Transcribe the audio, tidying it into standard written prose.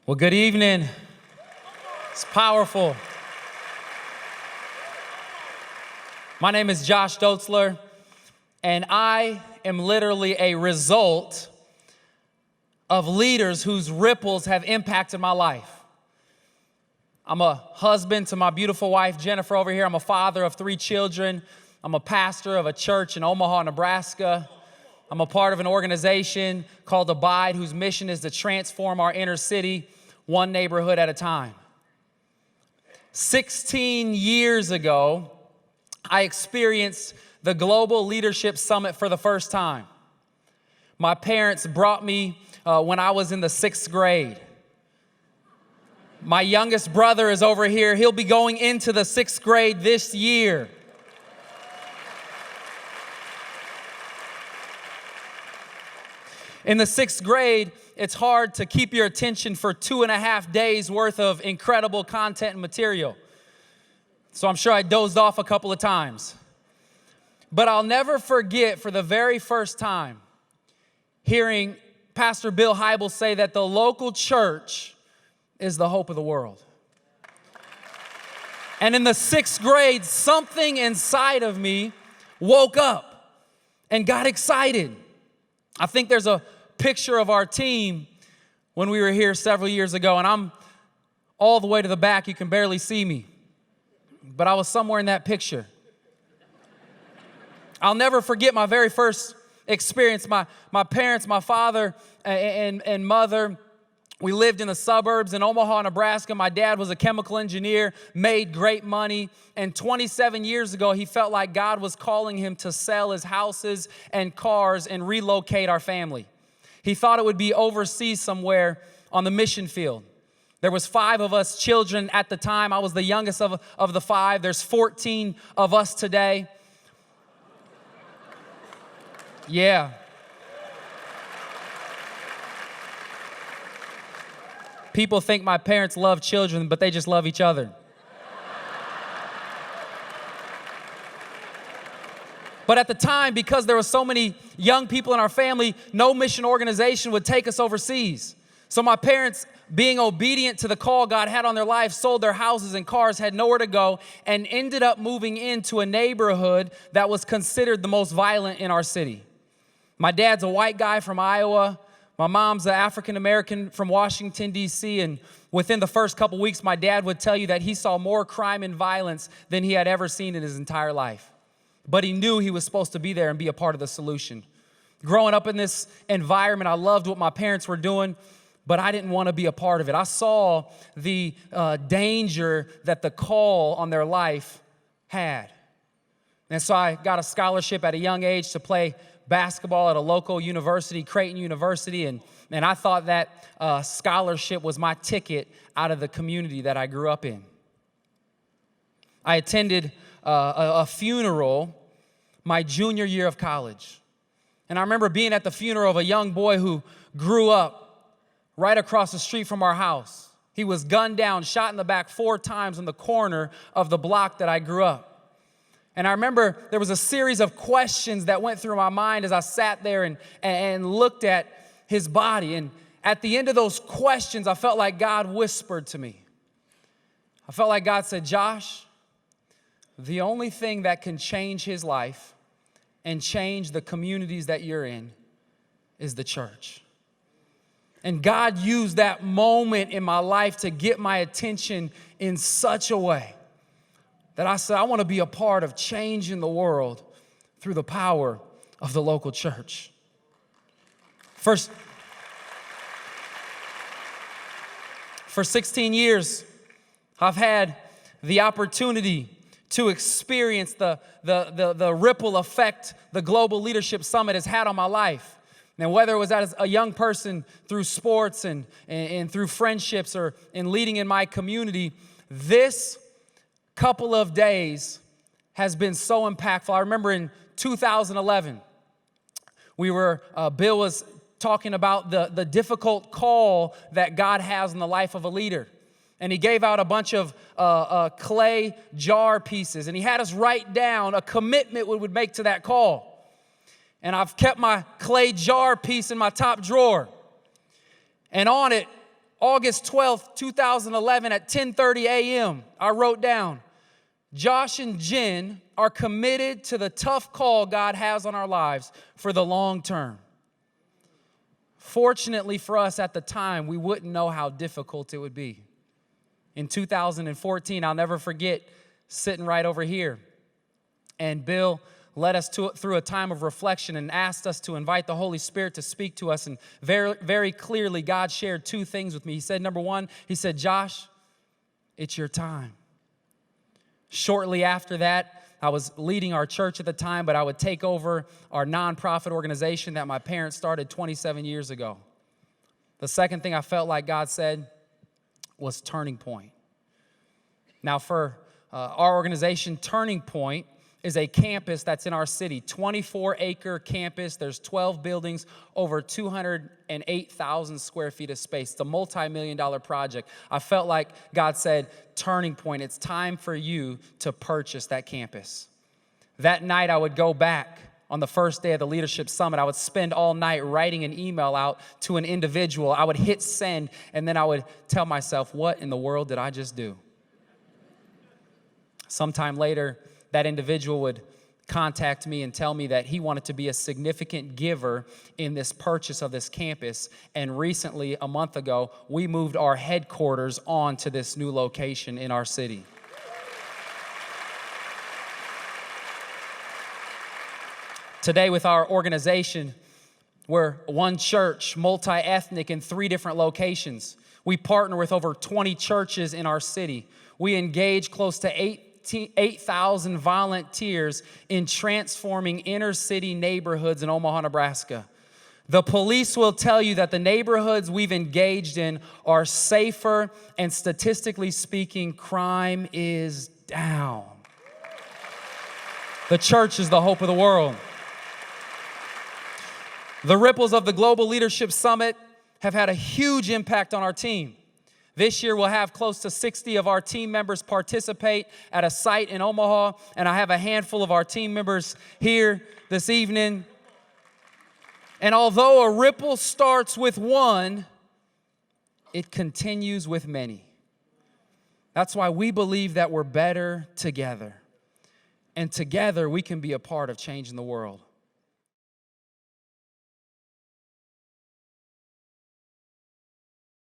Well, good evening. It's powerful. My name is Josh Dotzler, and I am literally a result of leaders whose ripples have impacted my life. I'm a husband to my beautiful wife, Jennifer, over here. I'm a father of 3 children. I'm a pastor of a church in Omaha, Nebraska. I'm a part of an organization called Abide, whose mission is to transform our inner city one neighborhood at a time. 16 years ago, I experienced the Global Leadership Summit for the first time. My parents brought me when I was in the 6th grade. My youngest brother is over here. He'll be going into the 6th grade this year. In the 6th grade, it's hard to keep your attention for 2.5 days worth of incredible content and material. So I'm sure I dozed off a couple of times. But I'll never forget, for the very first time, hearing Pastor Bill Hybels say that the local church is the hope of the world. And in the 6th grade, something inside of me woke up and got excited. I think there's a picture of our team when we were here several years ago, and I'm all the way to the back. You can barely see me, but I was somewhere in that picture. I'll never forget my very first experience. My parents, my father and mother, we lived in the suburbs in Omaha, Nebraska. My dad was a chemical engineer, made great money, and 27 years ago, he felt like God was calling him to sell his houses and cars and relocate our family. He thought it would be overseas somewhere on the mission field. There was 5 of us children at the time. I was the youngest of the 5. There's 14 of us today. Yeah. People think my parents love children, but they just love each other. But at the time, because there were so many young people in our family, no mission organization would take us overseas. So my parents, being obedient to the call God had on their life, sold their houses and cars, had nowhere to go, and ended up moving into a neighborhood that was considered the most violent in our city. My dad's a white guy from Iowa. My mom's an African-American from Washington, D.C., and within the first couple weeks, my dad would tell you that he saw more crime and violence than he had ever seen in his entire life. But he knew he was supposed to be there and be a part of the solution. Growing up in this environment, I loved what my parents were doing, but I didn't want to be a part of it. I saw the danger that the call on their life had. And so I got a scholarship at a young age to play basketball at a local university, Creighton University, and I thought that scholarship was my ticket out of the community that I grew up in. I attended a funeral my junior year of college. And I remember being at the funeral of a young boy who grew up right across the street from our house. He was gunned down, shot in the back 4 times in the corner of the block that I grew up. And I remember there was a series of questions that went through my mind as I sat there and looked at his body. And at the end of those questions, I felt like God whispered to me. I felt like God said, Josh, the only thing that can change his life and change the communities that you're in is the church. And God used that moment in my life to get my attention in such a way that I said, I want to be a part of changing the world through the power of the local church. For 16 years, I've had the opportunity to experience the ripple effect the Global Leadership Summit has had on my life. And whether it was as a young person through sports and through friendships or in leading in my community, this couple of days has been so impactful. I remember in 2011, Bill was talking about the difficult call that God has in the life of a leader. And he gave out a bunch of clay jar pieces. And he had us write down a commitment we would make to that call. And I've kept my clay jar piece in my top drawer. And on it August 12th, 2011 at 10:30 a.m., I wrote down, Josh and Jen are committed to the tough call God has on our lives for the long term. Fortunately for us at the time, we wouldn't know how difficult it would be. In 2014, I'll never forget sitting right over here, and Bill led us through a time of reflection and asked us to invite the Holy Spirit to speak to us. And very, very clearly, God shared two things with me. He said, number one, he said, Josh, it's your time. Shortly after that, I was leading our church at the time, but I would take over our nonprofit organization that my parents started 27 years ago. The second thing I felt like God said was Turning Point. Now, for our organization, Turning Point is a campus that's in our city, 24-acre campus. There's 12 buildings, over 208,000 square feet of space. It's a multi-million-dollar project. I felt like God said, Turning Point, it's time for you to purchase that campus. That night, I would go back on the first day of the Leadership Summit. I would spend all night writing an email out to an individual. I would hit send, and then I would tell myself, what in the world did I just do? Sometime later, that individual would contact me and tell me that he wanted to be a significant giver in this purchase of this campus. And recently, a month ago, we moved our headquarters on to this new location in our city. Today, with our organization, we're one church, multi-ethnic in 3 different locations. We partner with over 20 churches in our city. We engage close to 8,000 volunteers in transforming inner city neighborhoods in Omaha, Nebraska. The police will tell you that the neighborhoods we've engaged in are safer, and statistically speaking, crime is down. The church is the hope of the world. The ripples of the Global Leadership Summit have had a huge impact on our team. This year, we'll have close to 60 of our team members participate at a site in Omaha, and I have a handful of our team members here this evening. And although a ripple starts with one, it continues with many. That's why we believe that we're better together. And together, we can be a part of changing the world.